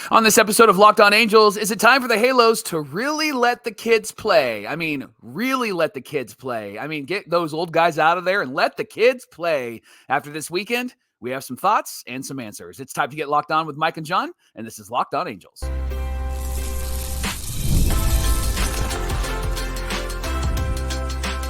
On this episode of Locked On Angels, is it time for the Halos to really let the kids play? I mean, really let the kids play. I mean, get those old guys out of there and let the kids play. After this weekend, we have some thoughts and some answers. It's time to get locked on with Mike and John, and this is Locked On Angels.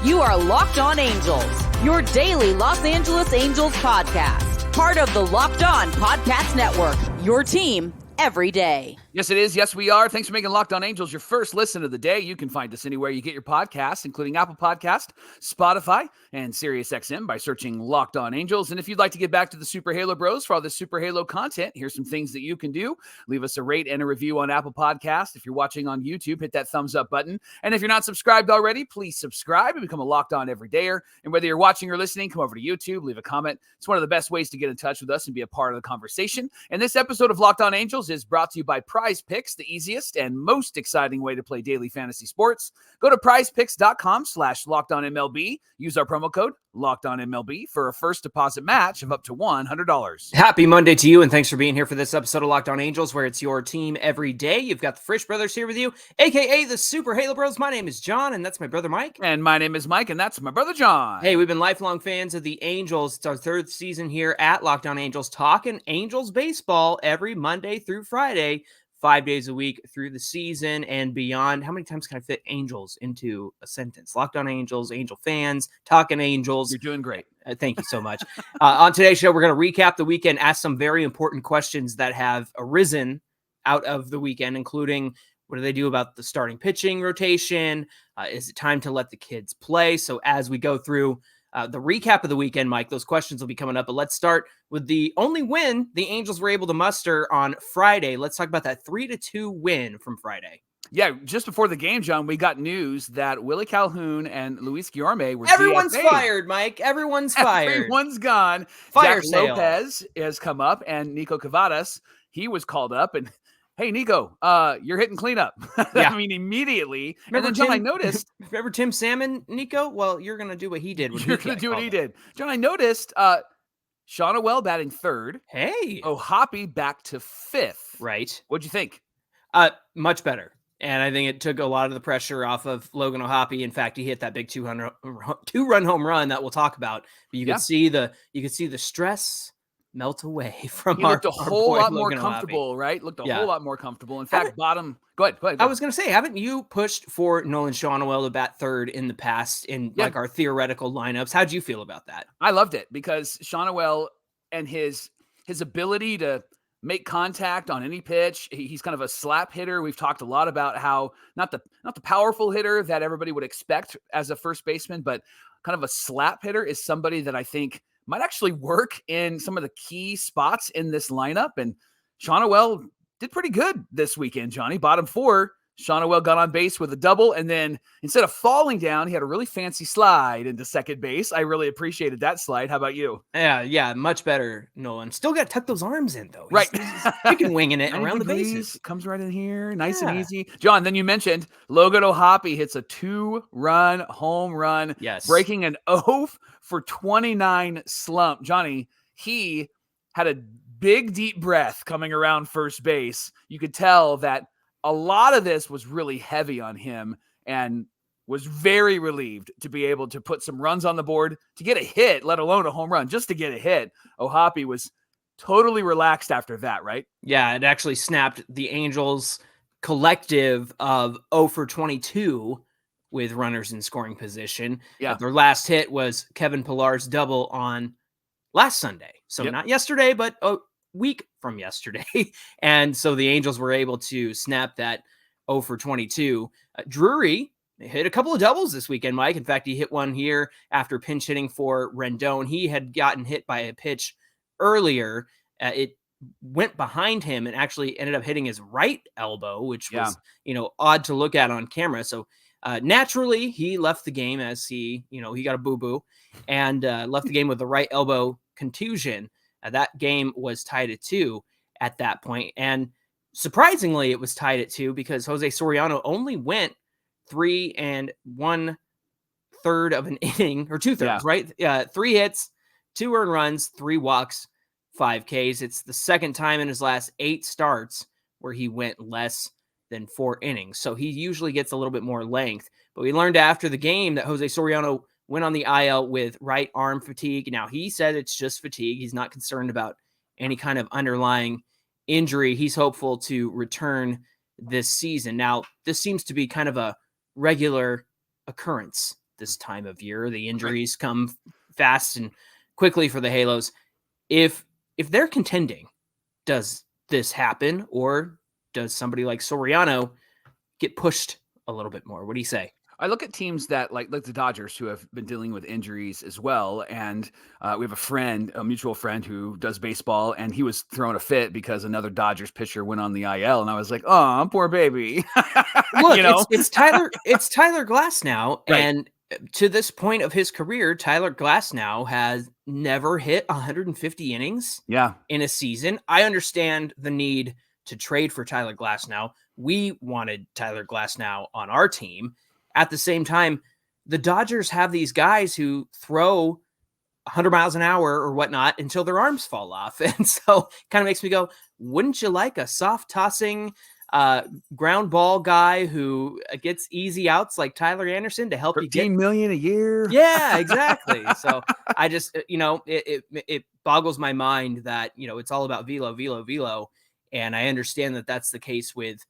You are Locked On Angels, your daily Los Angeles Angels podcast. Part of the Locked On Podcast Network, your team every day. Yes, it is. Yes, we are. Thanks for making Locked On Angels your first listen of the day. You can find us anywhere you get your podcasts, including Apple Podcast, Spotify, and SiriusXM by searching Locked On Angels. And if you'd like to get back to the Super Halo Bros for all this Super Halo content, here's some things that you can do. Leave us a rate and a review on Apple Podcast. If you're watching on YouTube, hit that thumbs up button. And if you're not subscribed already, please subscribe and become a Locked On Everydayer. And whether you're watching or listening, come over to YouTube, leave a comment. It's one of the best ways to get in touch with us and be a part of the conversation. And this episode of Locked On Angels is brought to you by Prize Picks, the easiest and most exciting way to play daily fantasy sports. Go to prizepicks.com/LockedOnMLB. Use our promo code LockedOnMLB for a first deposit match of up to $100. Happy Monday to you, and thanks for being here for this episode of Locked On Angels, where it's your team every day. You've got the Frisch Brothers here with you, a.k.a. the Super Halo Bros. My name is John, and that's my brother Mike. And my name is Mike, and that's my brother John. Hey, we've been lifelong fans of the Angels. It's our third season here at Locked On Angels, talking Angels baseball every Monday through Friday, 5 days a week through the season and beyond. How many times can I fit Angels into a sentence? Locked On Angels, Angel fans, talking Angels. You're doing great. Thank you so much. On today's show, we're going to recap the weekend, ask some very important questions that have arisen out of the weekend, including what do they do about the starting pitching rotation? Is it time to let the kids play? So as we go through the recap of the weekend, Mike, those questions will be coming up. But let's start with the only win the Angels were able to muster on Friday. Let's talk about that 3-2 win from Friday. Yeah, just before the game, John, we got news that Willie Calhoun and Luis Guillorme were Everyone's DFA'd. Fired, Mike. Everyone's fired. Everyone's gone. Fire Jack sale. Lopez has come up, and Nico Cavadas, he was called up, and hey, Nico, you're hitting cleanup. Yeah. I mean, immediately. Remember and then, John, I Tim- noticed. Remember Tim Salmon, Nico? Well, you're going to do what he did. You're going to do what he did. John, I noticed Sean O'Well batting third. Hey. Hoppy back to fifth. Right. What'd you think? Much better. And I think it took a lot of the pressure off of Logan O'Hoppe. In fact, he hit that big two-run home run that we'll talk about. But you could see the stress melt away from he our looked a whole lot more Logan comfortable, O'Hoppe. right? Looked a Yeah. whole lot more comfortable. In fact, Go ahead. I was going to say, haven't you pushed for Nolan Schanuel to bat third in the past in like our theoretical lineups? How'd you feel about that? I loved it because Schanuel and his ability to make contact on any pitch. He's kind of a slap hitter. We've talked a lot about how not the powerful hitter that everybody would expect as a first baseman, but kind of a slap hitter is somebody that I think might actually work in some of the key spots in this lineup. And Schanuel did pretty good this weekend, Johnny. Bottom four, Schanuel got on base with a double, and then instead of falling down, he had a really fancy slide into second base. I really appreciated that slide. How about you? Yeah, much better, Nolan. Still got to tuck those arms in, though. Right. He's chicken winging it around the bases. Comes right in here, nice and easy. John, then you mentioned Logan O'Hoppe hits a 2-run home run, breaking an 0 for 29 slump. Johnny, he had a big, deep breath coming around first base. You could tell that a lot of this was really heavy on him and was very relieved to be able to put some runs on the board to get a hit, let alone a home run, just to get a hit. O'Hoppe was totally relaxed after that, right? Yeah, it actually snapped the Angels collective of 0 for 22 with runners in scoring position. Yeah. Their last hit was Kevin Pillar's double on last Sunday. So not yesterday, but a week from yesterday. And so the Angels were able to snap that 0 for 22. Drury hit a couple of doubles this weekend, Mike. In fact, he hit one here after pinch hitting for Rendon. He had gotten hit by a pitch earlier. It went behind him and actually ended up hitting his right elbow, which was, odd to look at on camera. So naturally, he left the game as he got a boo-boo and left the game with the right elbow contusion. That game was tied at 2 at that point. And surprisingly, it was tied at 2 because Jose Soriano only went 3 1/3 of an inning, or 2/3, right? 3 hits, 2 earned runs, 3 walks, 5 Ks. It's the second time in his last 8 starts where he went less than 4 innings. So he usually gets a little bit more length. But we learned after the game that Jose Soriano went on the IL with right arm fatigue. Now, he said it's just fatigue. He's not concerned about any kind of underlying injury. He's hopeful to return this season. Now, this seems to be kind of a regular occurrence this time of year. The injuries come fast and quickly for the Halos. If they're contending, does this happen, or does somebody like Soriano get pushed a little bit more? What do you say? I look at teams that like the Dodgers, who have been dealing with injuries as well. And we have a mutual friend who does baseball, and he was throwing a fit because another Dodgers pitcher went on the IL. And I was like, oh, poor baby. Look, it's Tyler Glasnow. Right. And to this point of his career, Tyler Glasnow has never hit 150 innings in a season. I understand the need to trade for Tyler Glasnow. We wanted Tyler Glasnow on our team. At the same time, the Dodgers have these guys who throw 100 miles an hour or whatnot until their arms fall off. And so it kind of makes me go, wouldn't you like a soft tossing ground ball guy who gets easy outs like Tyler Anderson to help you get $13 million a year? Yeah, exactly. So I just, it boggles my mind that, it's all about velo. And I understand that that's the case with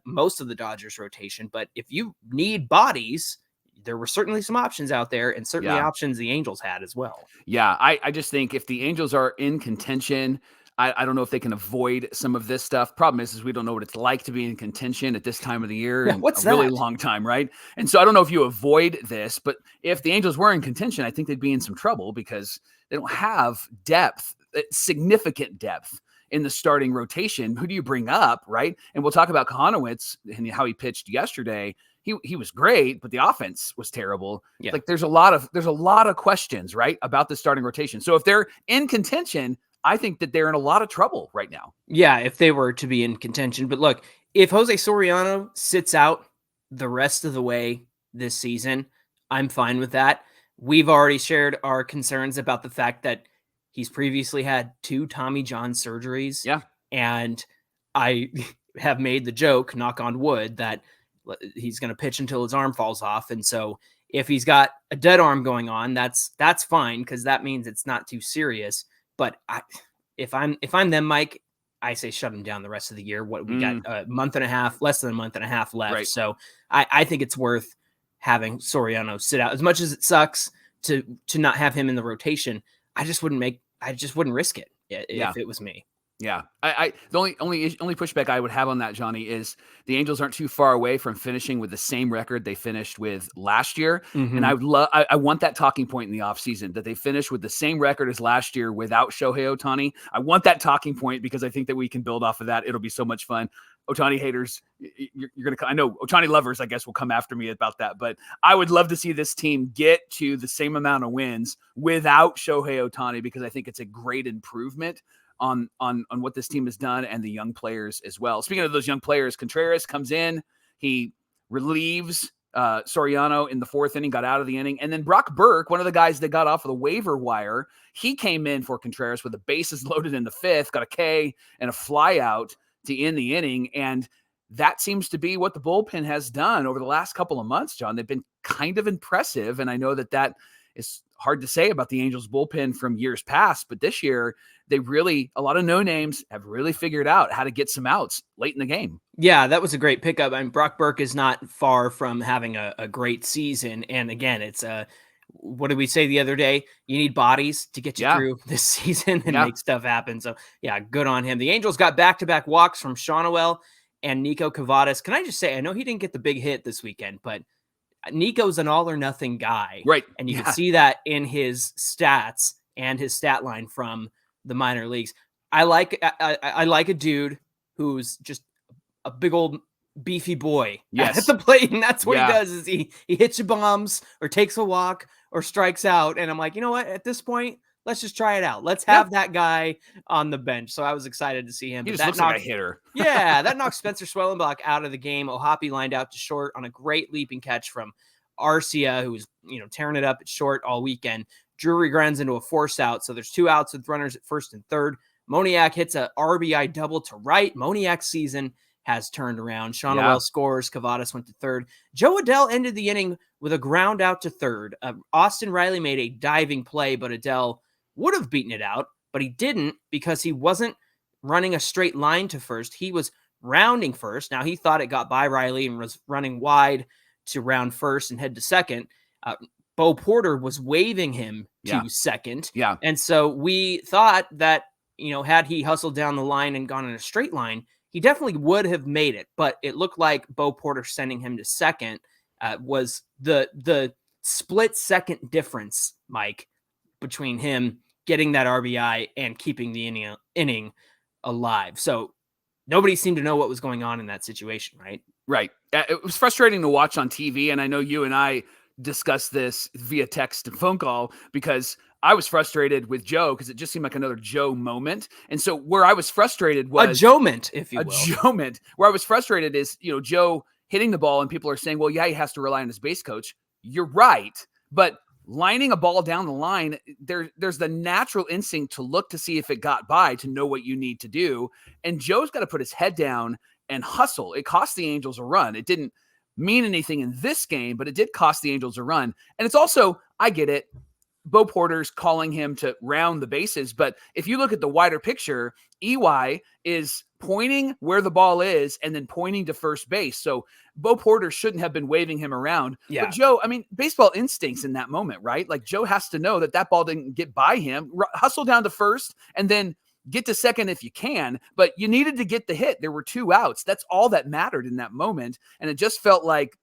most of the Dodgers rotation. But if you need bodies, there were certainly some options out there, and certainly options the Angels had as well. Yeah, I just think if the Angels are in contention, I don't know if they can avoid some of this stuff. Problem is we don't know what it's like to be in contention at this time of the year. Yeah, in what's a really that? long time, right? And so I don't know if you avoid this, but if the Angels were in contention, I think they'd be in some trouble because they don't have depth, significant depth in the starting rotation. Who do you bring up, right? And we'll talk about Kahanowitz and how he pitched yesterday. He was great, but the offense was terrible. Yeah. Like there's a lot of questions, right, about the starting rotation. So if they're in contention, I think that they're in a lot of trouble right now. Yeah, if they were to be in contention. But look, if Jose Soriano sits out the rest of the way this season, I'm fine with that. We've already shared our concerns about the fact that he's previously had 2 Tommy John surgeries. Yeah. And I have made the joke, knock on wood, that he's going to pitch until his arm falls off. And so if he's got a dead arm going on, that's fine, because that means it's not too serious. But if I'm them, Mike, I say shut him down the rest of the year. We got a month and a half, less than a month and a half left. Right. So I think it's worth having Soriano sit out. As much as it sucks to not have him in the rotation, I just wouldn't risk it if it was me. Yeah. The only pushback I would have on that, Johnny, is the Angels aren't too far away from finishing with the same record they finished with last year. Mm-hmm. And I want that talking point in the offseason, that they finish with the same record as last year without Shohei Ohtani. I want that talking point because I think that we can build off of that. It'll be so much fun. Ohtani haters, you're going to, I know Ohtani lovers, I guess, will come after me about that, but I would love to see this team get to the same amount of wins without Shohei Ohtani, because I think it's a great improvement on what this team has done and the young players as well. Speaking of those young players, Contreras comes in, he relieves Soriano in the 4th inning, got out of the inning. And then Brock Burke, one of the guys that got off of the waiver wire, he came in for Contreras with the bases loaded in the 5th, got a K and a fly out to end the inning. And that seems to be what the bullpen has done over the last couple of months, John. They've been kind of impressive. And I know that is hard to say about the Angels bullpen from years past, but this year a lot of no names have really figured out how to get some outs late in the game. Yeah, that was a great pickup. I mean, Brock Burke is not far from having a great season. And again, it's what did we say the other day? You need bodies to get you through this season and make stuff happen. So yeah, good on him. The Angels got back-to-back walks from Shawnuel and Nico Cavadas. Can I just say, I know he didn't get the big hit this weekend, but Nico's an all or nothing guy. Right. And you can see that in his stats and his stat line from the minor leagues. I like a dude who's just a big old beefy boy at the plate, and that's what he does, is he hits you bombs or takes a walk or strikes out. And I'm like, you know what, at this point, let's just try it out. Let's have that guy on the bench. So I was excited to see him. He just looks like a hitter. That knocked Spencer Swellenbach out of the game. Ohapi lined out to short on a great leaping catch from Arcia, who was tearing it up at short all weekend. Drury grounds into a force out. So there's 2 outs with runners at 1st and 3rd. Moniak hits a RBI double to right. Moniak's season has turned around. Shonowell scores. Cavadas went to third. Joe Adell ended the inning with a ground out to third. Austin Riley made a diving play, but Adell would have beaten it out, but he didn't because he wasn't running a straight line to first. He was rounding first. Now, he thought it got by Riley and was running wide to round first and head to second. Bo Porter was waving him to second. Yeah. And so we thought that, had he hustled down the line and gone in a straight line, he definitely would have made it. But it looked like Bo Porter sending him to second was the split second difference, Mike, between him getting that RBI and keeping the inning alive. So nobody seemed to know what was going on in that situation, right? Right. It was frustrating to watch on TV, and I know you and I discussed this via text and phone call because I was frustrated with Joe because it just seemed like another Joe moment. And so where I was frustrated was a Joe-ment, if you will. A Joe-ment. Where I was frustrated is, Joe hitting the ball and people are saying, well, yeah, he has to rely on his base coach. You're right. But lining a ball down the line, there's the natural instinct to look to see if it got by, to know what you need to do. And Joe's got to put his head down and hustle. It cost the Angels a run. It didn't mean anything in this game, but it did cost the Angels a run. And it's also, I get it, Bo Porter's calling him to round the bases. But if you look at the wider picture, EY is pointing where the ball is and then pointing to first base. So Bo Porter shouldn't have been waving him around. Yeah. But Joe, baseball instincts in that moment, right? Like Joe has to know that ball didn't get by him. Hustle down to first and then get to second if you can. But you needed to get the hit. There were 2 outs. That's all that mattered in that moment. And it just felt like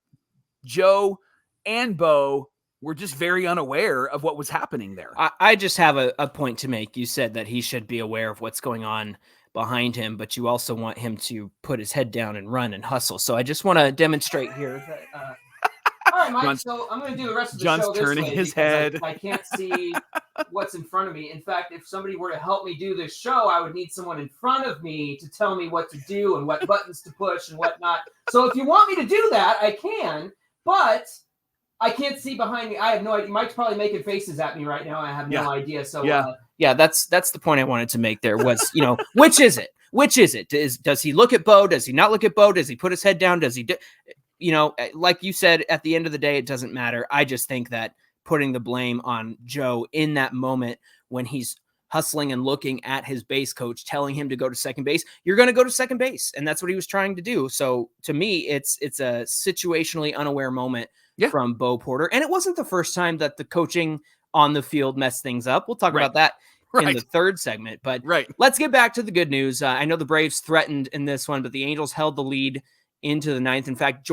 Joe and Bo were just very unaware of what was happening there. I just have a point to make. You said that he should be aware of what's going on behind him, but you also want him to put his head down and run and hustle. So I just want to demonstrate here that, all right, Mike, so I'm going to do the rest of the show this way. John's turning his head. I can't see what's in front of me. In fact, if somebody were to help me do this show, I would need someone in front of me to tell me what to do and what buttons to push and whatnot. So if you want me to do that, I can, but I can't see behind me. I have no idea. Mike's probably making faces at me right now. I have no idea. So that's the point I wanted to make there was, which is it? Which is it? Does he look at Bo? Does he not look at Bo? Does he put his head down? Does he like you said, at the end of the day, it doesn't matter. I just think that putting the blame on Joe in that moment when he's hustling and looking at his base coach, telling him to go to second base, you're going to go to second base. And that's what he was trying to do. So to me, it's a situationally unaware moment from Bo Porter. And it wasn't the first time that the coaching on the field messed things up. We'll talk about that in the third segment, but let's get back to the good news. I know the Braves threatened in this one, but the Angels held the lead into the ninth. In fact,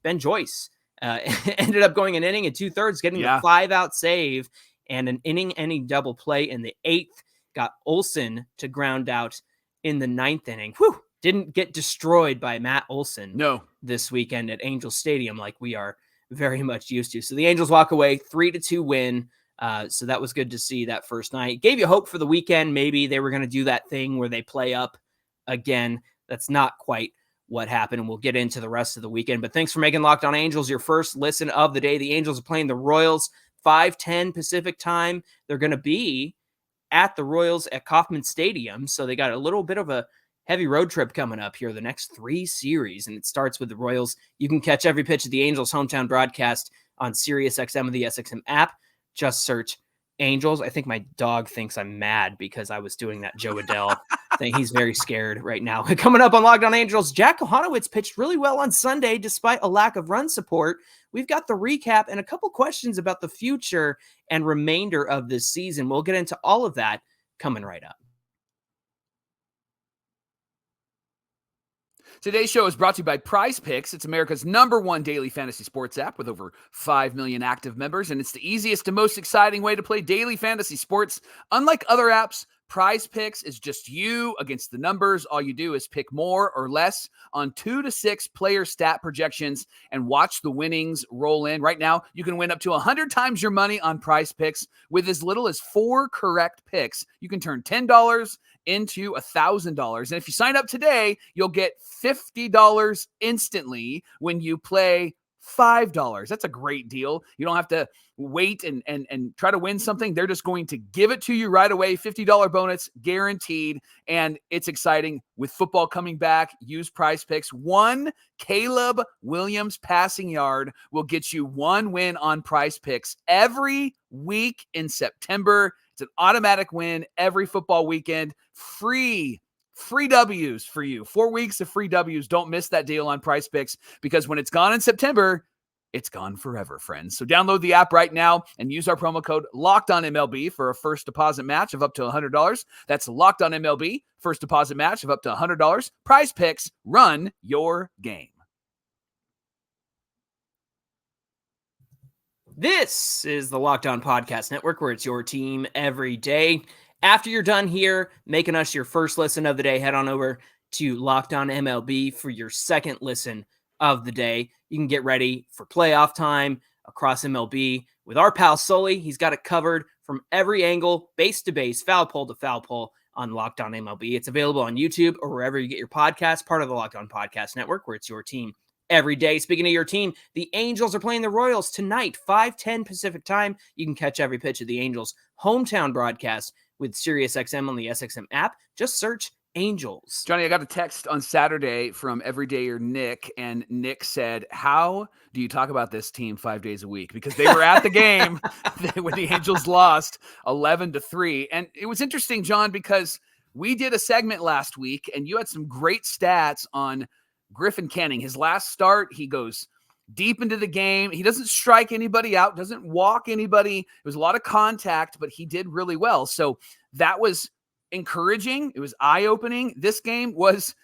Ben Joyce ended up going an inning and 2/3, getting the 5-out save and an inning double play in the 8th. Got Olsen to ground out in the 9th inning. Didn't get destroyed by Matt Olsen this weekend at Angel Stadium like we are very much used to. So the Angels walk away 3-2 win. So that was good to see that first night. Gave you hope for the weekend. Maybe they were going to do that thing where they play up again. That's not quite what happened, and we'll get into the rest of the weekend. But thanks for making Locked On Angels your first listen of the day. The Angels are playing the Royals 5:10 Pacific time. They're going to be at the Royals at Kauffman Stadium, so they got a little bit of a heavy road trip coming up here the next 3 series, and it starts with the Royals. You can catch every pitch of the Angels hometown broadcast on SiriusXM or the SXM app. Just search Angels. I think my dog thinks I'm mad because I was doing that Joe Adell thing. He's very scared right now. Coming up on Locked On Angels, Jack Kohanowitz pitched really well on Sunday despite a lack of run support. We've got the recap and a couple questions about the future and remainder of this season. We'll get into all of that coming right up. Today's show is brought to you by Prize Picks. It's America's #1 daily fantasy sports app with over 5 million active members, and it's the easiest and most exciting way to play daily fantasy sports. Unlike other apps, Prize Picks is just you against the numbers. All you do is pick more or less on 2 to 6 player stat projections and watch the winnings roll in. Right now, you can win up to 100 times your money on Prize Picks with as little as 4 correct picks. You can turn $10 into $1,000. And if you sign up today, you'll get $50 instantly when you play $5. That's a great deal. You don't have to wait and try to win something. They're just going to give it to you right away. $50 bonus guaranteed. And it's exciting with football coming back. Use Prize Picks. One Caleb Williams passing yard will get you one win on Prize Picks every week in September. It's an automatic win every football weekend. Free W's for you. 4 weeks of free W's. Don't miss that deal on Prize Picks, because when it's gone in September, it's gone forever, friends. So download the app right now and use our promo code LOCKEDONMLB for a first deposit match of up to $100. That's LOCKEDONMLB, first deposit match of up to $100. Prize Picks, run your game. This is the Locked On Podcast Network, where it's your team every day. After you're done here, making us your first listen of the day, head on over to Locked On MLB for your second listen of the day. You can get ready for playoff time across MLB with our pal Sully. He's got it covered from every angle, base to base, foul pole to foul pole on Locked On MLB. It's available on YouTube or wherever you get your podcast, part of the Locked On Podcast Network, where it's your team every day. Speaking of your team, the Angels are playing the Royals tonight, 5:10 Pacific time. You can catch every pitch of the Angels' hometown broadcast with SiriusXM on the SXM app. Just search Angels. Johnny, I got a text on Saturday from Everydayer Nick, and Nick said, how do you talk about this team 5 days a week? Because they were at the game when the Angels lost 11-3. And it was interesting, John, because we did a segment last week, and you had some great stats on Griffin Canning. His last start, he goes deep into the game. He doesn't strike anybody out, doesn't walk anybody. It was a lot of contact, but he did really well. So that was encouraging. It was eye-opening. This game was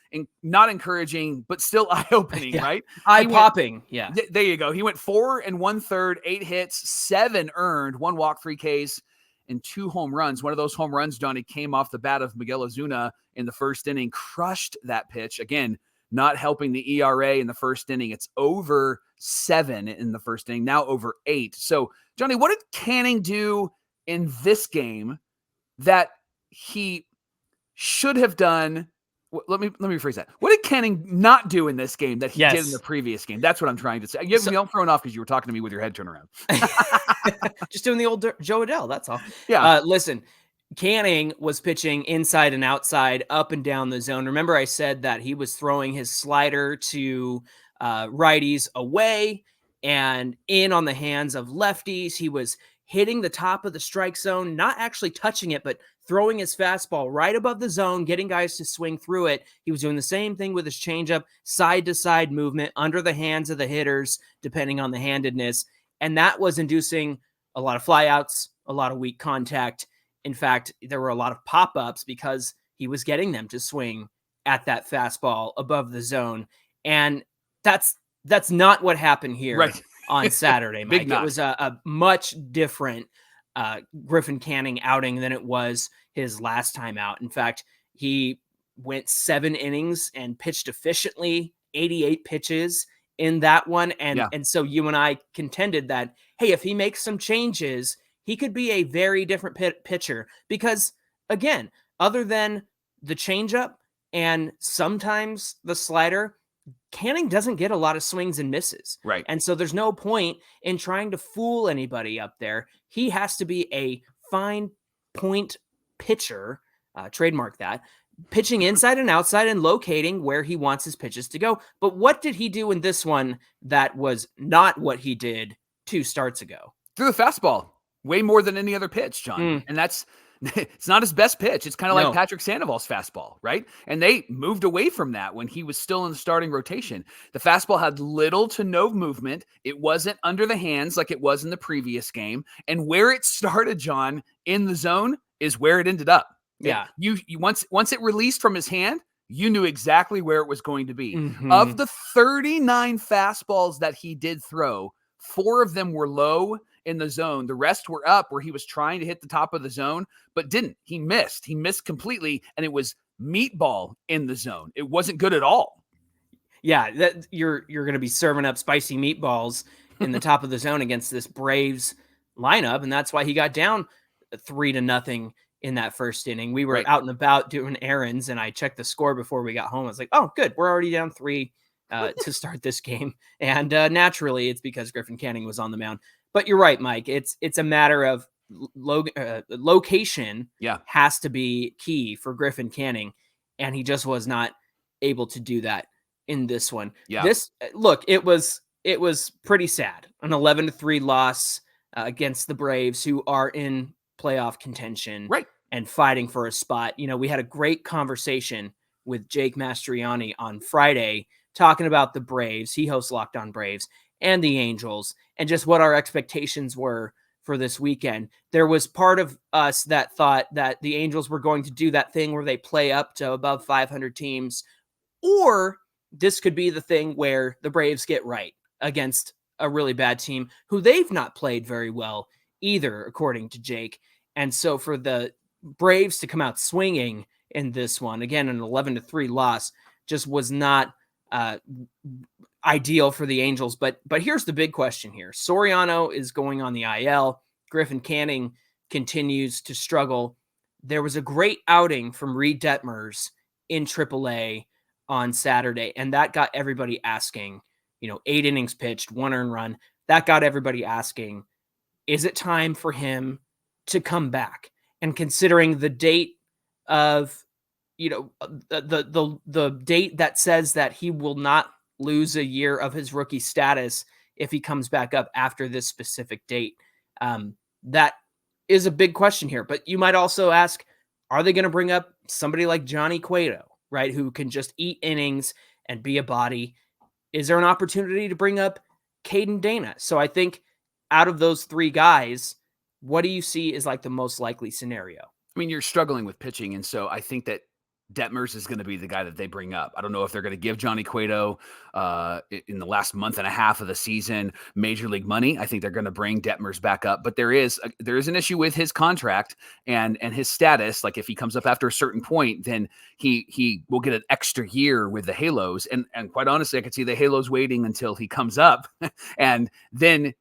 not encouraging, but still eye-opening, Yeah. right? Eye-popping. Yeah. There you go. He went 4 1/3, 8 hits, 7 earned, 1 walk, 3 Ks, and 2 home runs. One of those home runs, Johnny, came off the bat of Miguel Ozuna in the first inning, crushed that pitch. Again, not helping the ERA in the first inning. It's over 7 in the first inning, now over 8. So, Johnny, what did Canning do in this game that he should have done? Let me rephrase that. What did Canning not do in this game that he did in the previous game? That's what I'm trying to say. You have me all thrown off because you were talking to me with your head turned around. Just doing the old Joe Adele, that's all. Yeah. Listen, Canning was pitching inside and outside, up and down the zone. Remember I said that he was throwing his slider to righties away and in on the hands of lefties. He was hitting the top of the strike zone, not actually touching it, but throwing his fastball right above the zone, getting guys to swing through it. He was doing the same thing with his changeup, side-to-side movement under the hands of the hitters, depending on the handedness. And that was inducing a lot of flyouts, a lot of weak contact. In fact, there were a lot of pop-ups because he was getting them to swing at that fastball above the zone. And that's not what happened here on Saturday, Mike. It was a much different Griffin Canning outing than it was his last time out. In fact, he went 7 innings and pitched efficiently, 88 pitches in that one. And so you and I contended that, hey, if he makes some changes, he could be a very different pitcher. Because, again, other than the changeup and sometimes the slider, Canning doesn't get a lot of swings and misses. Right. And so there's no point in trying to fool anybody up there. He has to be a fine point pitcher, trademark that, pitching inside and outside and locating where he wants his pitches to go. But what did he do in this one that was not what he did 2 starts ago? Threw the fastball way more than any other pitch, John. And it's not his best pitch. It's kind of like Patrick Sandoval's fastball, right? And they moved away from that when he was still in the starting rotation. The fastball had little to no movement. It wasn't under the hands like it was in the previous game. And where it started, John, in the zone is where it ended up. Yeah. You once it released from his hand, you knew exactly where it was going to be. Of the 39 fastballs that he did throw, 4 of them were low in the zone. The rest were up where he was trying to hit the top of the zone, but didn't. He missed. He missed completely, and it was meatball in the zone. It wasn't good at all. Yeah, that you're going to be serving up spicy meatballs in the top of the zone against this Braves lineup, and that's why he got down 3-0 in that first inning. We were out and about doing errands, and I checked the score before we got home. I was like, oh, good. We're already down 3 to start this game. And naturally, it's because Griffin Canning was on the mound. But you're right, Mike. It's a matter of location has to be key for Griffin Canning, and he just was not able to do that in this one. It was pretty sad. An 11-3 loss against the Braves, who are in playoff contention and fighting for a spot. We had a great conversation with Jake Mastriani on Friday talking about the Braves. He hosts Locked On Braves and the Angels, and just what our expectations were for this weekend. There was part of us that thought that the Angels were going to do that thing where they play up to above 500 teams, or this could be the thing where the Braves get right against a really bad team who they've not played very well either, according to Jake. And so for the Braves to come out swinging in this one, again, an 11-3 loss, just was not ideal for the Angels. But here's the big question here. Soriano is going on the IL. Griffin Canning continues to struggle. There was a great outing from Reed Detmers in AAA on Saturday, and that got everybody asking, 8 innings pitched, 1 earned run. That got everybody asking, is it time for him to come back? And considering the date of, the date that says that he will not lose a year of his rookie status if he comes back up after this specific date, that is a big question here. But you might also ask, are they going to bring up somebody like Johnny Cueto, right, who can just eat innings and be a body? Is there an opportunity to bring up Caden Dana? So I think out of those 3 guys, what do you see is like the most likely scenario? I mean, you're struggling with pitching, and so I think that Detmers is going to be the guy that they bring up. I don't know if they're going to give Johnny Cueto in the last month and a half of the season major league money. I think they're going to bring Detmers back up, but there is an issue with his contract and his status. Like if he comes up after a certain point, then he will get an extra year with the Halos. And quite honestly, I could see the Halos waiting until he comes up and then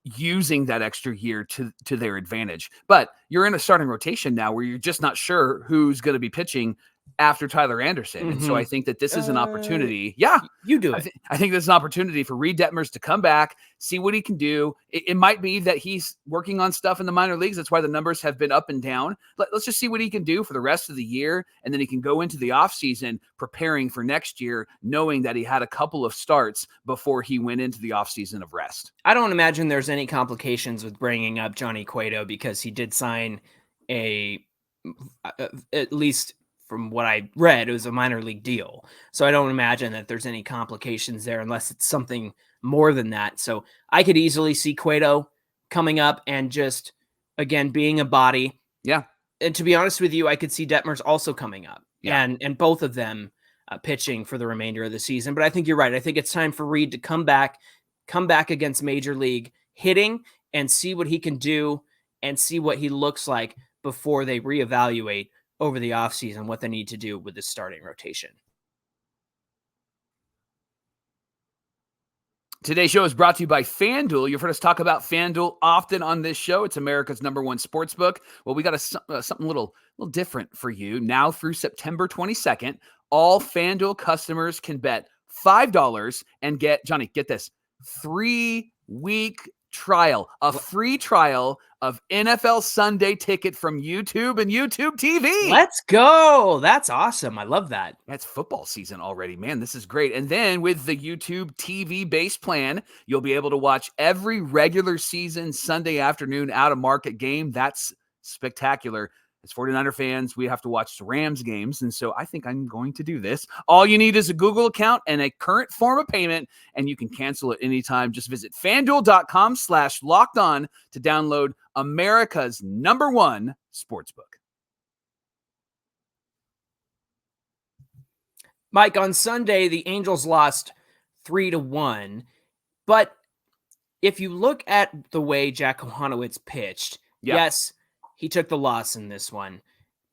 using that extra year to their advantage. But you're in a starting rotation now where you're just not sure who's going to be pitching after Tyler Anderson. And so I think that this is an opportunity. Yeah, you do it. I think there's an opportunity for Reed Detmers to come back, see what he can do. It might be that he's working on stuff in the minor leagues. That's why the numbers have been up and down. Let's just see what he can do for the rest of the year. And then he can go into the offseason preparing for next year, knowing that he had a couple of starts before he went into the offseason of rest. I don't imagine there's any complications with bringing up Johnny Cueto because he did sign at least from what I read, it was a minor league deal. So I don't imagine that there's any complications there unless it's something more than that. So I could easily see Cueto coming up and just, again, being a body. Yeah. And to be honest with you, I could see Detmers also coming up and both of them pitching for the remainder of the season. But I think you're right. I think it's time for Reed to come back against Major League hitting and see what he can do and see what he looks like before they reevaluate over the offseason what they need to do with the starting rotation. Today's show is brought to you by FanDuel. You've heard us talk about FanDuel often on this show. It's America's #1 sportsbook. Well, we got something a little different for you. Now through September 22nd, all FanDuel customers can bet $5 and get, Johnny, get this, 3-week trial, a free trial of NFL Sunday Ticket from YouTube and YouTube TV. Let's go. That's awesome. I love that. That's football season already, man. This is great. And then with the YouTube TV base plan, you'll be able to watch every regular season Sunday afternoon out of market game. That's spectacular. As 49er fans, we have to watch the Rams games, and so I think I'm going to do this. All you need is a Google account and a current form of payment, and you can cancel at any time. Just visit FanDuel.com/lockedon to download America's #1 sportsbook. Mike, on Sunday, the Angels lost 3-1, but if you look at the way Jack Kohanowitz pitched, yes, he took the loss in this one,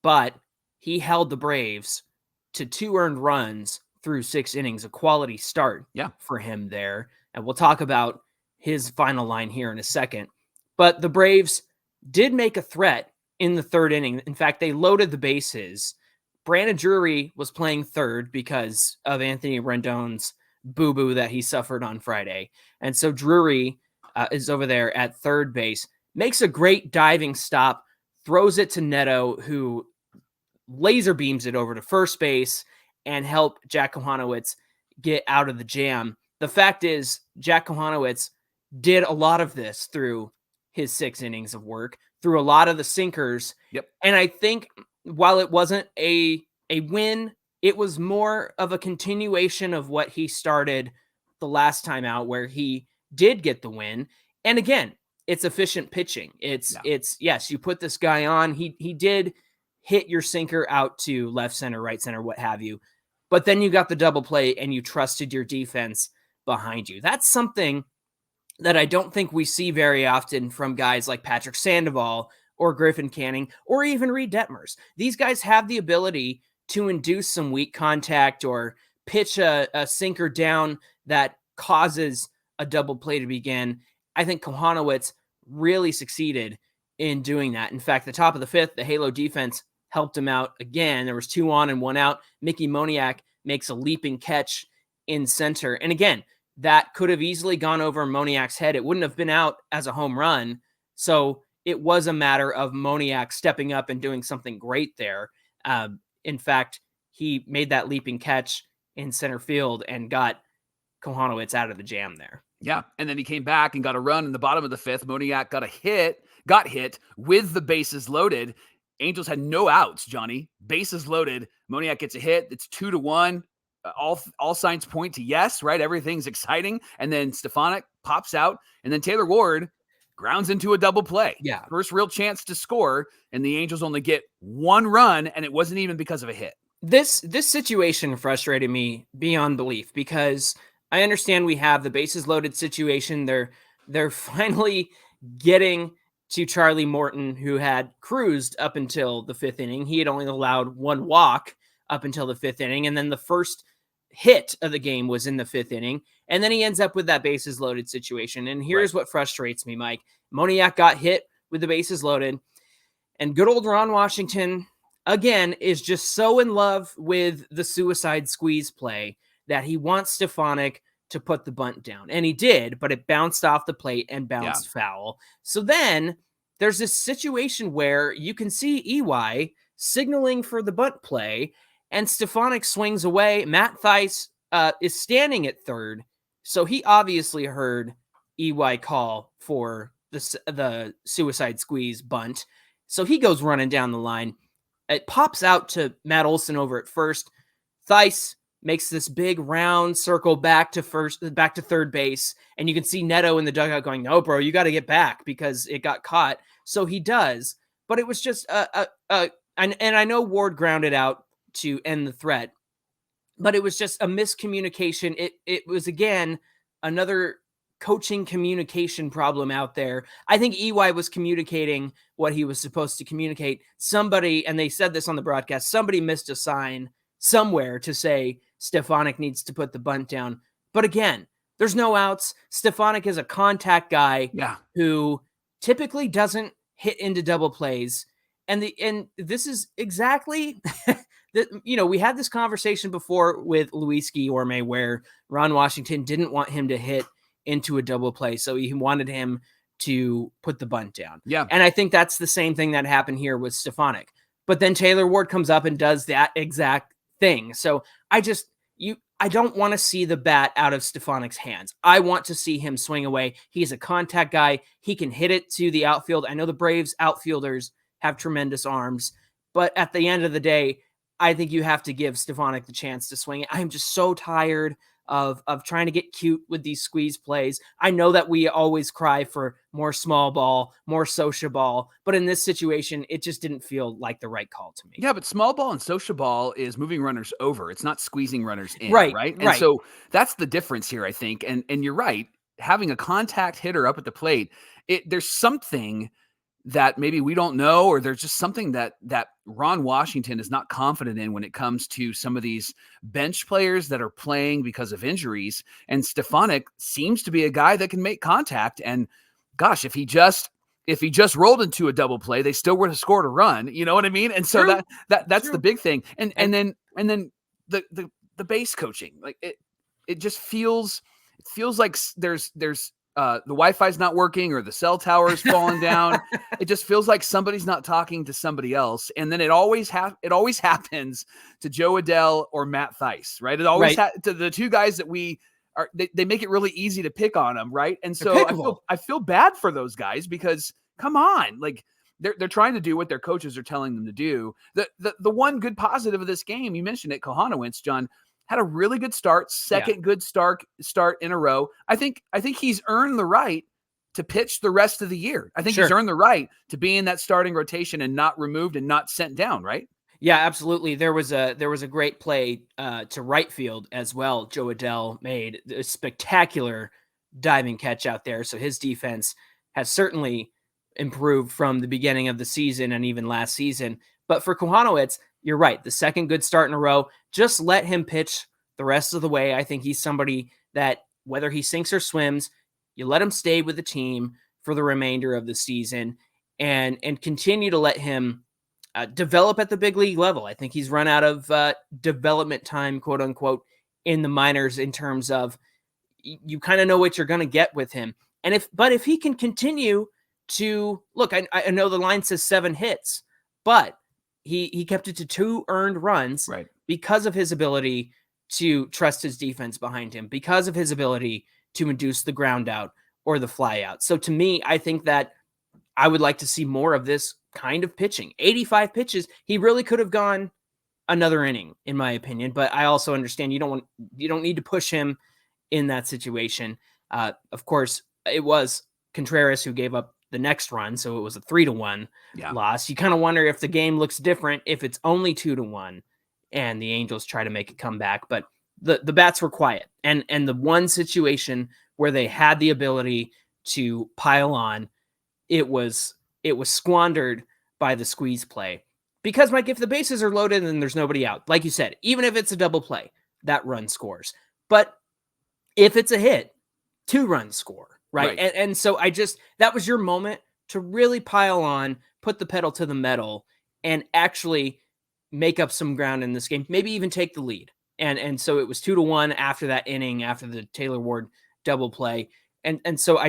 but he held the Braves to 2 earned runs through 6 innings, a quality start for him there. And we'll talk about his final line here in a second. But the Braves did make a threat in the 3rd inning. In fact, they loaded the bases. Brandon Drury was playing third because of Anthony Rendon's boo-boo that he suffered on Friday. And so Drury is over there at third base, makes a great diving stop, throws it to Neto, who laser beams it over to first base and help Jack Kohanowitz get out of the jam. The fact is, Jack Kohanowitz did a lot of this through his 6 innings of work, through a lot of the sinkers. Yep. And I think while it wasn't a win, it was more of a continuation of what he started the last time out, where he did get the win. And again, it's efficient pitching. It's yes, you put this guy on. He did hit your sinker out to left center, right center, what have you. But then you got the double play and you trusted your defense behind you. That's something that I don't think we see very often from guys like Patrick Sandoval or Griffin Canning or even Reed Detmers. These guys have the ability to induce some weak contact or pitch a sinker down that causes a double play to begin. I think Kohanowitz really succeeded in doing that. In fact, the top of the 5th, the Halo defense helped him out again. There was 2 on and 1 out. Mickey Moniak makes a leaping catch in center. And again, that could have easily gone over Moniak's head. It wouldn't have been out as a home run. So it was a matter of Moniak stepping up and doing something great there. In fact, he made that leaping catch in center field and got Kohanowitz out of the jam there. Yeah, and then he came back and got a run in the bottom of the 5th. Moniak got hit with the bases loaded. Angels had no outs, Johnny. Bases loaded. Moniak gets a hit. It's 2-1. All signs point to yes, right? Everything's exciting. And then Stefanik pops out, and then Taylor Ward grounds into a double play. Yeah. First real chance to score, and the Angels only get 1 run, and it wasn't even because of a hit. This situation frustrated me beyond belief, because I understand we have the bases loaded situation. They're finally getting to Charlie Morton, who had cruised up until the 5th inning. He had only allowed 1 walk up until the 5th inning. And then the first hit of the game was in the 5th inning. And then he ends up with that bases loaded situation. And here's what frustrates me, Mike. Moniak got hit with the bases loaded. And good old Ron Washington, again, is just so in love with the suicide squeeze play that he wants Stefanik to put the bunt down. And he did, but it bounced off the plate and bounced foul. So then there's this situation where you can see EY signaling for the bunt play, and Stefanik swings away. Matt Theis is standing at third, so he obviously heard EY call for the suicide squeeze bunt. So he goes running down the line. It pops out to Matt Olson over at first. Theis makes this big round circle back to third base, and you can see Neto in the dugout going, "No, bro, you got to get back," because it got caught. So he does, but it was just and I know Ward grounded out to end the threat, but it was just a miscommunication. It was, again, another coaching communication problem out there. I think EY was communicating what he was supposed to communicate. Somebody, and they said this on the broadcast, somebody missed a sign somewhere to say Stefanik needs to put the bunt down. But again, there's no outs. Stefanik is a contact guy who typically doesn't hit into double plays. And this is exactly we had this conversation before with Luis Guillorme, where Ron Washington didn't want him to hit into a double play. So he wanted him to put the bunt down. Yeah. And I think that's the same thing that happened here with Stefanik. But then Taylor Ward comes up and does that exact thing. So I don't want to see the bat out of Stefanik's hands. I want to see him swing away. He's a contact guy. He can hit it to the outfield. I know the Braves outfielders have tremendous arms, but at the end of the day, I think you have to give Stefanik the chance to swing it. I'm just so tired of trying to get cute with these squeeze plays. I know that we always cry for more small ball, more social ball, but in this situation, it just didn't feel like the right call to me. Yeah, but small ball and social ball is moving runners over. It's not squeezing runners in, right? And so that's the difference here, I think. And you're right. Having a contact hitter up at the plate, there's something that maybe we don't know, or there's just something that Ron Washington is not confident in when it comes to some of these bench players that are playing because of injuries. And Stefanik seems to be a guy that can make contact. And gosh, if he just rolled into a double play, they still would have scored a run. You know what I mean? And so that's the big thing. And then the base coaching, like it feels like there's the Wi-Fi's not working or the cell tower is falling down. It just feels like somebody's not talking to somebody else. And then it always happens to Joe Adell or Matt Theis, right? It always to the two guys that they make it really easy to pick on them, right? And so I feel bad for those guys because come on, like they're trying to do what their coaches are telling them to do. The one good positive of this game, you mentioned it, Kohanowitz, John, had a really good start, good start in a row. I think he's earned the right to pitch the rest of the year. I think he's earned the right to be in that starting rotation and not removed and not sent down, right? Yeah, absolutely. There was a great play to right field as well. Joe Adell made a spectacular diving catch out there. So his defense has certainly improved from the beginning of the season and even last season. But for Kohanowitz, you're right. The second good start in a row, just let him pitch the rest of the way. I think he's somebody that whether he sinks or swims, you let him stay with the team for the remainder of the season and continue to let him develop at the big league level. I think he's run out of development time, quote unquote, in the minors in terms of you kind of know what you're going to get with him. And if he can continue to look, I know the line says 7 hits, but he kept it to 2 earned runs because of his ability to trust his defense behind him, because of his ability to induce the ground out or the fly out. So to me, I think that I would like to see more of this kind of pitching. 85 pitches. He really could have gone another inning, in my opinion, but I also understand you don't need to push him in that situation. Of course, it was Contreras who gave up the next run, so it was a 3-1 loss. You kind of wonder if the game looks different if it's only 2-1 and the Angels try to make a comeback. But the bats were quiet, and the one situation where they had the ability to pile on, it was squandered by the squeeze play. Because, Mike, if the bases are loaded and there's nobody out, like you said, even if it's a double play, that run scores. But if it's a hit, 2 runs score. Right. And so that was your moment to really pile on, put the pedal to the metal, and actually make up some ground in this game, maybe even take the lead. And so it was 2-1 after that inning, after the Taylor Ward double play. And so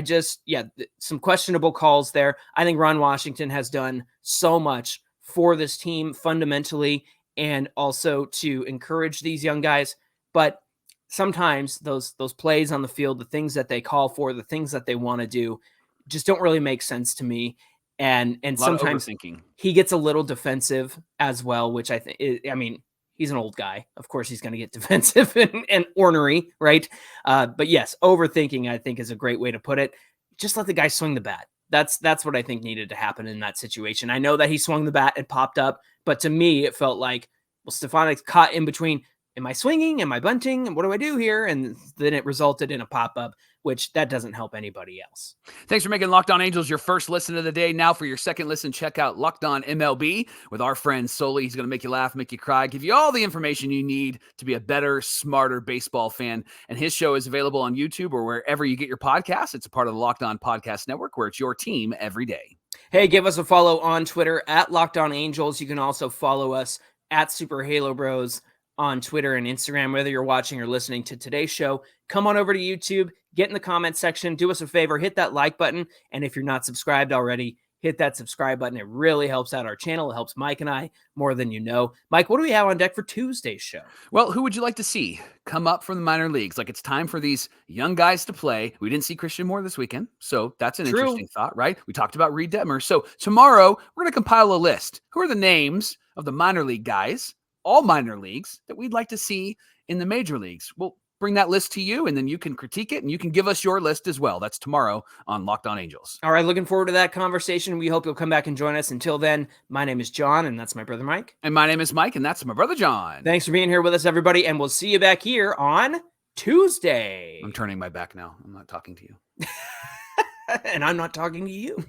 some questionable calls there. I think Ron Washington has done so much for this team fundamentally and also to encourage these young guys. But sometimes those plays on the field, the things that they call for, the things that they want to do just don't really make sense to me. And sometimes he gets a little defensive as well, which I think, he's an old guy. Of course, he's going to get defensive and ornery, right? But yes, overthinking, I think, is a great way to put it. Just let the guy swing the bat. That's what I think needed to happen in that situation. I know that he swung the bat and popped up, but to me, it felt like, well, Stefanik's caught in between. Am I swinging? Am I bunting? And what do I do here? And then it resulted in a pop-up, which that doesn't help anybody else. Thanks for making Locked On Angels your first listen of the day. Now for your second listen, check out Locked On MLB with our friend Sully. He's going to make you laugh, make you cry, give you all the information you need to be a better, smarter baseball fan. And his show is available on YouTube or wherever you get your podcasts. It's a part of the Locked On Podcast Network, where it's your team every day. Hey, give us a follow on Twitter at Locked On Angels. You can also follow us at Super Halo Bros on Twitter and Instagram, whether you're watching or listening to today's show. Come on over to YouTube, get in the comments section, do us a favor, hit that like button. And if you're not subscribed already, hit that subscribe button. It really helps out our channel. It helps Mike and I more than you know. Mike, what do we have on deck for Tuesday's show? Well, who would you like to see come up from the minor leagues? Like, it's time for these young guys to play. We didn't see Christian Moore this weekend, so that's an interesting thought, right? We talked about Reed Detmer. So tomorrow, we're going to compile a list. Who are the names of the minor league guys, all minor leagues, that we'd like to see in the major leagues? We'll bring that list to you, and then you can critique it, and you can give us your list as well. That's tomorrow on Locked On Angels. All right, looking forward to that conversation. We hope you'll come back and join us. Until then, my name is John, and that's my brother Mike. And my name is Mike, and that's my brother John. Thanks for being here with us, everybody, and we'll see you back here on Tuesday. I'm turning my back now. I'm not talking to you. And I'm not talking to you.